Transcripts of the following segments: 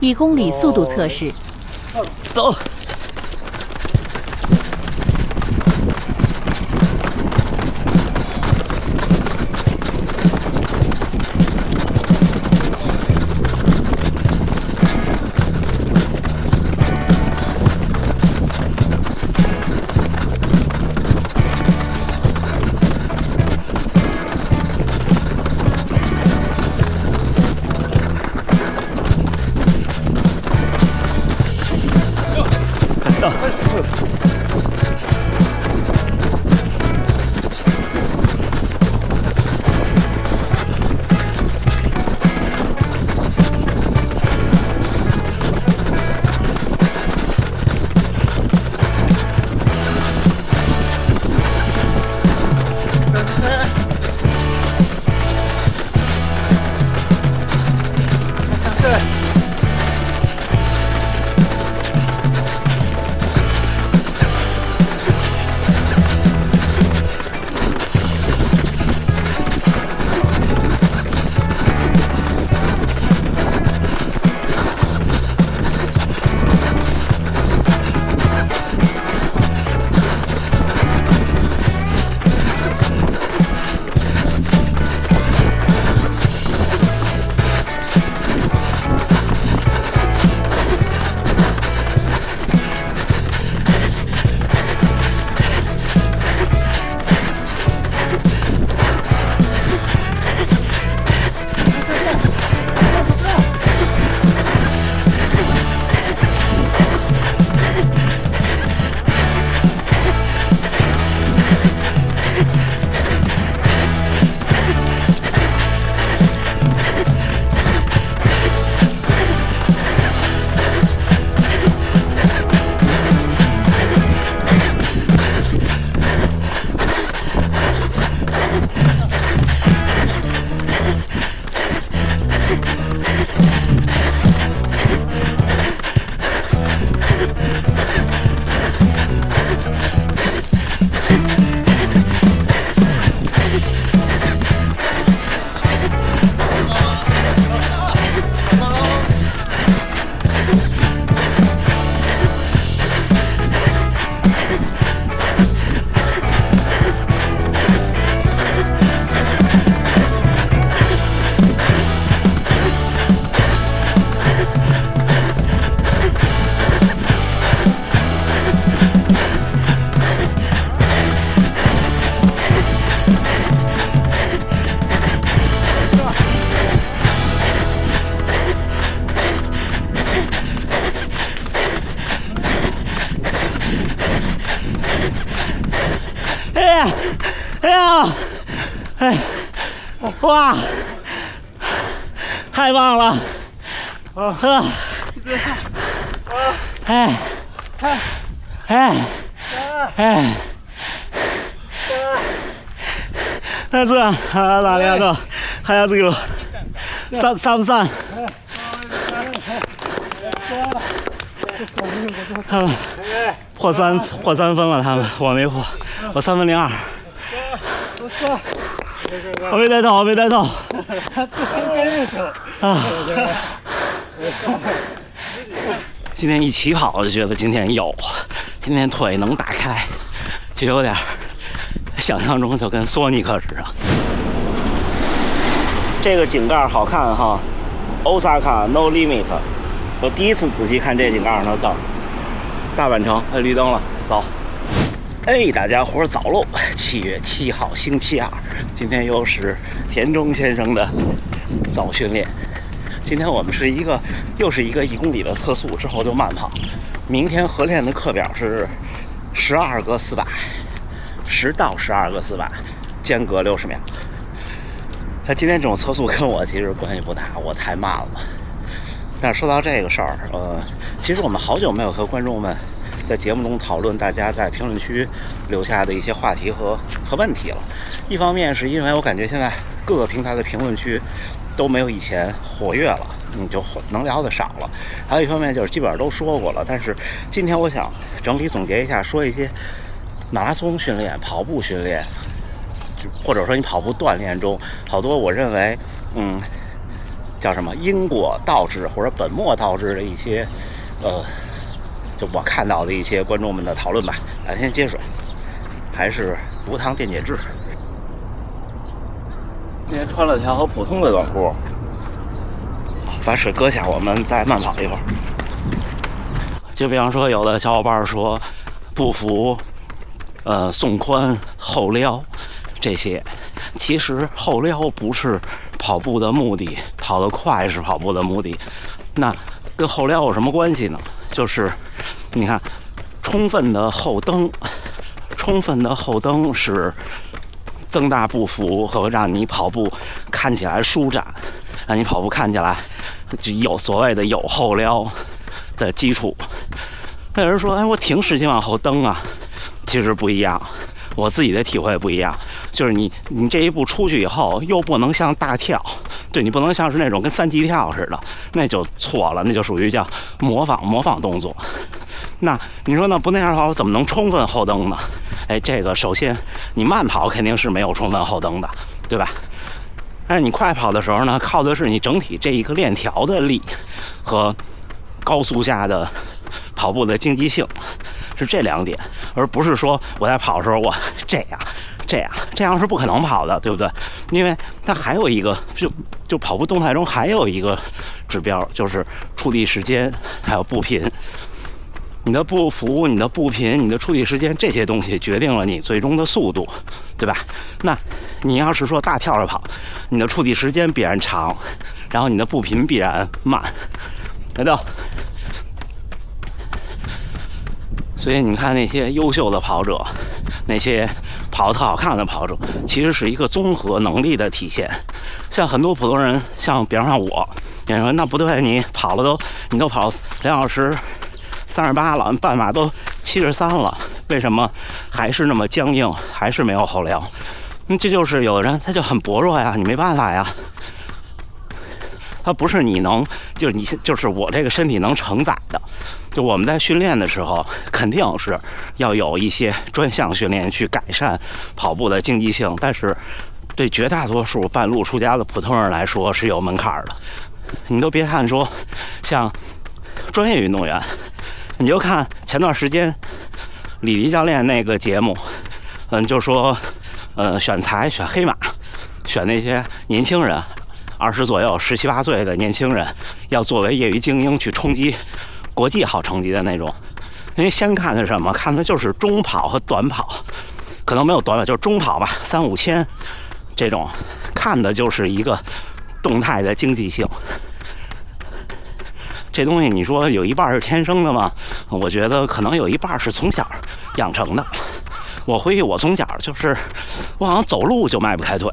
1公里速度测试。走。到。哇，太棒了！那是哪里啊？还要这个散不散？他们破3分了，他们我没破，我3分02。我没带套。今天一起跑，我就觉得今天腿能打开，就有点想象中就跟索尼克似的。这个井盖好看哈 ，Osaka No Limit。我第一次仔细看这井盖上的字儿。大阪城，绿灯了，走。大家伙早喽！7月7号星期二，今天又是田中先生的早训练。今天我们又是一个1公里的测速，之后就慢跑。明天合练的课表是12个400，10到12个400，间隔60秒。他今天这种测速跟我其实关系不大，我太慢了。但是说到这个事儿，其实我们好久没有和观众们在节目中讨论大家在评论区留下的一些话题和问题了。一方面是因为我感觉现在各个平台的评论区都没有以前活跃了，就能聊的少了。还有一方面就是基本上都说过了。但是今天我想整理总结一下，说一些马拉松训练、跑步训练，或者说你跑步锻炼中好多我认为叫什么因果倒置或者本末倒置的一些就我看到的一些观众们的讨论吧。咱先接水，还是无糖电解质。今天穿了条普通的短裤，把水搁下，我们再慢跑一会儿。就比方说，有的小伙伴说不服送髋后撩这些，其实后撩不是跑步的目的，跑得快是跑步的目的。那跟后撩有什么关系呢？就是你看，充分的后蹬是增大步幅和让你跑步看起来舒展，让你跑步看起来就有所谓的有后撩的基础。那有人说，我挺使劲往后蹬啊，其实不一样。我自己的体会不一样，就是你这一步出去以后，又不能像大跳，对，你不能像是那种跟三级跳似的，那就错了，那就属于叫模仿动作。那你说那不那样的话，我怎么能充分后蹬呢？这个首先你慢跑肯定是没有充分后蹬的，对吧？但是你快跑的时候呢，靠的是你整体这一个链条的力和高速下的跑步的经济性，是这两点，而不是说我在跑的时候我这样是不可能跑的，对不对？因为它还有一个就跑步动态中还有一个指标，就是触地时间还有步频。你的步幅、你的步频、你的触地时间，这些东西决定了你最终的速度，对吧？那你要是说大跳着跑，你的触地时间必然长，然后你的步频必然慢，对的。所以你看那些优秀的跑者，那些跑得特好看的跑者，其实是一个综合能力的体现。像很多普通人，像比方说我，有人说那不对，你都跑2小时38了，半马都73了，为什么还是那么僵硬，还是没有后撩？这就是有的人他就很薄弱呀，你没办法呀。它不是你能，就是我这个身体能承载的。就我们在训练的时候，肯定是要有一些专项训练去改善跑步的经济性，但是对绝大多数半路出家的普通人来说是有门槛的。你都别看说像专业运动员，你就看前段时间李黎教练那个节目，就说选黑马，选那些年轻人。20左右17、18岁的年轻人要作为业余精英去冲击国际好成绩的那种，因为先看的是什么？看的就是中跑和短跑，可能没有短跑，就是中跑吧，3、5千这种，看的就是一个动态的经济性。这东西你说有一半是天生的吗？我觉得可能有一半是从小养成的。我回忆我从小就是我好像走路就迈不开腿。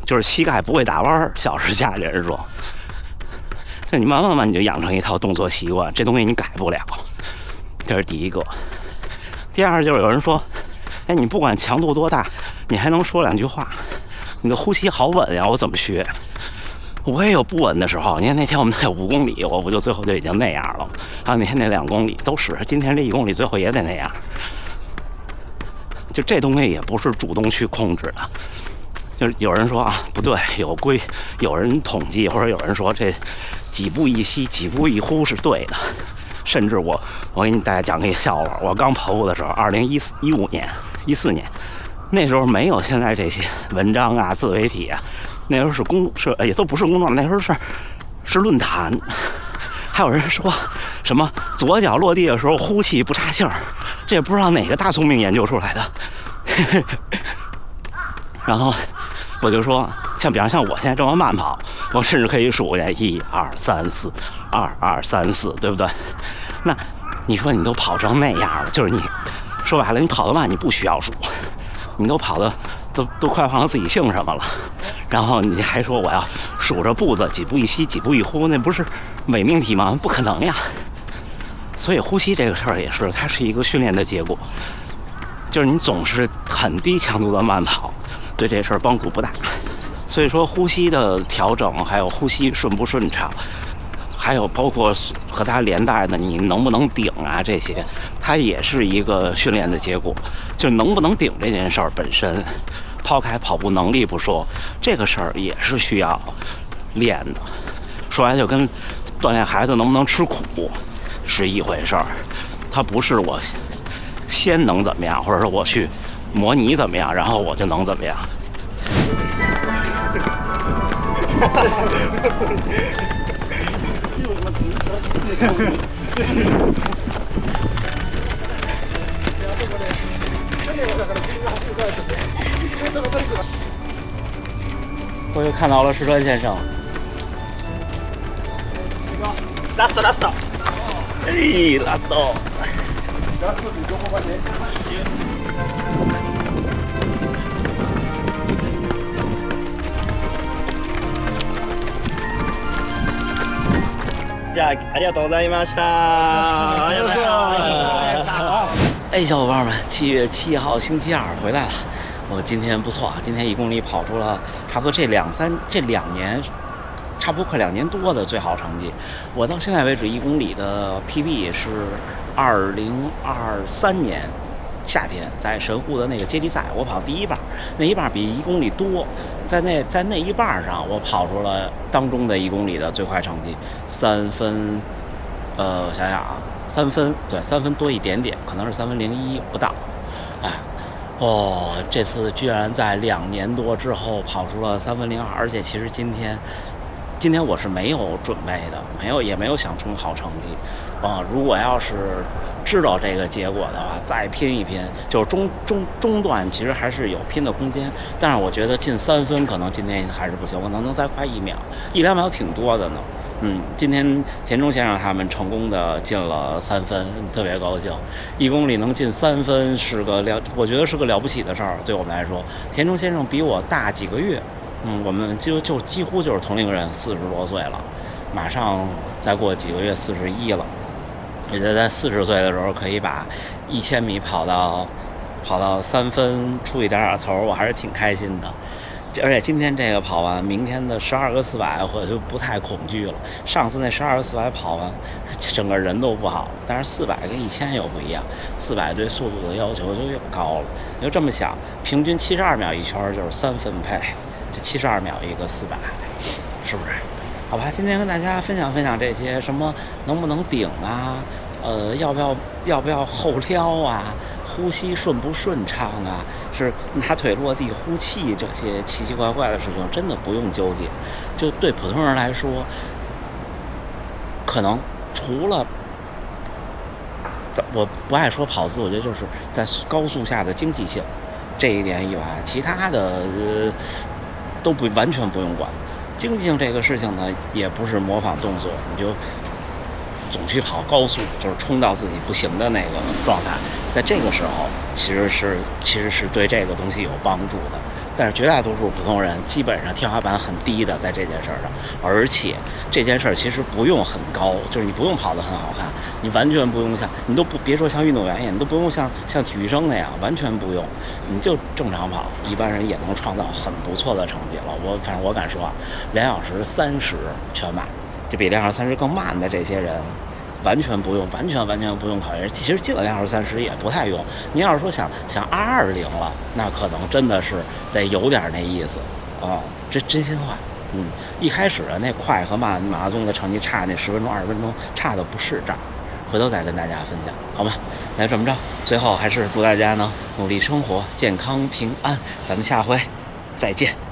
就是膝盖不会打弯，小时家里人说，这你慢慢你就养成一套动作习惯，这东西你改不了，这是第一个。第二就是有人说，你不管强度多大，你还能说2句话，你的呼吸好稳呀，我怎么学？我也有不稳的时候。你看那天我们那5公里，我不就最后就已经那样了，还有那天那2公里都是，今天这1公里最后也得那样。就这东西也不是主动去控制的。就是有人说啊，不对，有人统计，或者有人说这几步一吸几步一呼是对的。甚至我给大家讲个笑话，我刚跑步的时候，2014年，那时候没有现在这些文章啊、自媒体啊，那时候是也都不是公众，那时候是论坛。还有人说什么左脚落地的时候呼气不插气儿，这也不知道哪个大聪明研究出来的。然后我就说，比方像我现在这么慢跑，我甚至可以数1、2、3、4， 2、2、3、4，对不对？那你说你都跑成那样了，就是你说白了，你跑得慢，你不需要数，你都跑得都快忘了自己姓什么了，然后你还说我要数着步子，几步一吸几步一呼，那不是伪命题吗？不可能呀。所以呼吸这个事儿也是，它是一个训练的结果，就是你总是很低强度的慢跑，对这事儿帮助不大。所以说呼吸的调整，还有呼吸顺不顺畅，还有包括和它连带的你能不能顶啊，这些它也是一个训练的结果。就能不能顶这件事儿本身，抛开跑步能力不说，这个事儿也是需要练的。说白了就跟锻炼孩子能不能吃苦是一回事儿，它不是我先能怎么样，或者说我去模拟怎么样，然后我就能怎么样。我又看到了石川先生。ラスト。哎，ラスト。じゃあありがとうございました。ありがとうございました。哎，小伙伴们，7月7号星期二回来了。我今天不错啊，今天1公里跑出了差不多这两年。差不多快2年多的最好成绩，我到现在为止1公里的 PB 是2023年夏天在神户的那个接力赛，我跑第一棒，那一棒比1公里多，在那一棒上，我跑出了当中的1公里的最快成绩3分，我想想啊，3分，对，3分多一点点，可能是3分01不到，哎。哦，这次居然在2年多之后跑出了3分02，而且其实今天我是没有准备的，也没有想冲好成绩，如果要是知道这个结果的话，再拼一拼，就是中段其实还是有拼的空间，但是我觉得进3分可能今天还是不行，我能再快1秒，1-2秒挺多的呢。今天田中先生他们成功的进了3分，特别高兴。1公里能进3分我觉得是个了不起的事儿，对我们来说。田中先生比我大几个月，我们就几乎就是同龄人，40多岁了，马上再过几个月41了。也就在40岁的时候可以把1000米跑到3分出一点头，我还是挺开心的。而且今天这个跑完，明天的12个400我就不太恐惧了。上次那12个400跑完，整个人都不好。但是400跟1000又不一样，400对速度的要求就又高了。你就这么想，平均72秒一圈就是3分配，这72秒一个400，是不是？好吧，今天跟大家分享这些，什么能不能顶啊？要不要后撩啊？呼吸顺不顺畅啊？是拿腿落地呼气，这些奇奇怪怪的事情真的不用纠结。就对普通人来说，可能除了我不爱说跑姿，我觉得就是在高速下的经济性这一点以外，其他的都完全不用管。经济性这个事情呢，也不是模仿动作，你就总去跑高速，就是冲到自己不行的那个状态，在这个时候其实是对这个东西有帮助的。但是绝大多数普通人基本上天花板很低的，在这件事上，而且这件事其实不用很高，就是你不用跑得很好看，你完全不用你都别说像运动员一样，你都不用像体育生那样，完全不用，你就正常跑，一般人也能创造很不错的成绩了。反正我敢说啊，2小时30全马，就比2小时30更慢的这些人。完全不用考虑。其实进了2小时30也不太用。你要是说想220了，那可能真的是得有点那意思啊，这真心话。一开始那快和慢马拉松的成绩差那10分钟20分钟差的不是这儿，回头再跟大家分享，好吗？那这么着，最后还是祝大家呢努力生活，健康平安，咱们下回再见。